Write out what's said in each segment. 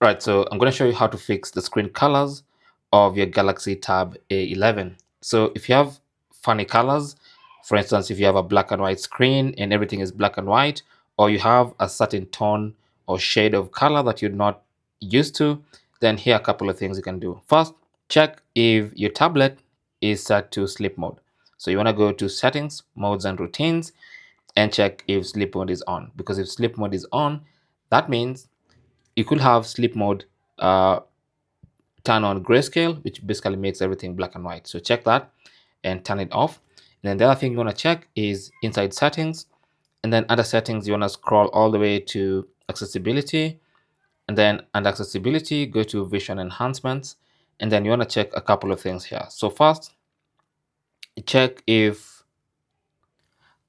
Right, so I'm going to show you how to fix the screen colors of your Galaxy Tab A11. So if you have funny colors, for instance, if you have a black and white screen and everything is black and white, or you have a certain tone or shade of color that you're not used to, then here are a couple of things you can do. First, check if your tablet is set to sleep mode. So you want to go to settings, modes and routines, and check if sleep mode is on. Because if sleep mode is on, that means you could have sleep mode uh, turn on grayscale, which basically makes everything black and white. So check that and turn it off. And then the other thing you want to check is inside settings. And then under settings, you want to scroll all the way to accessibility. And then under accessibility, go to vision enhancements. And then you want to check a couple of things here. So first, check if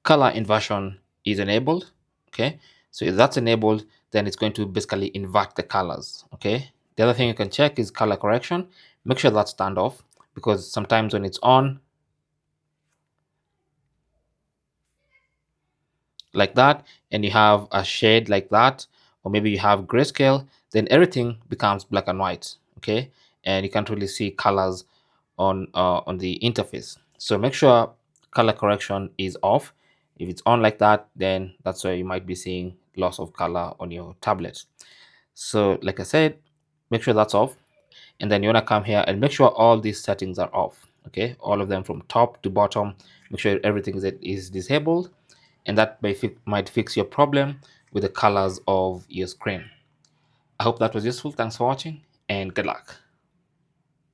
color inversion is enabled. Okay, so if that's enabled, then it's going to basically invert the colors. Okay, the other thing you can check is color correction. Make sure that's turned off, because sometimes when it's on like that and you have a shade like that, or maybe you have grayscale, then everything becomes black and white. Okay, and you can't really see colors on the interface. So make sure color correction is off. If it's on like that, then that's where you might be seeing loss of color on your tablet. So like I said, make sure that's off, and then you want to come here and make sure all these settings are off. Okay, all of them from top to bottom. Make sure everything is disabled, and that might fix your problem with the colors of your screen. I hope that was useful. Thanks for watching and good luck.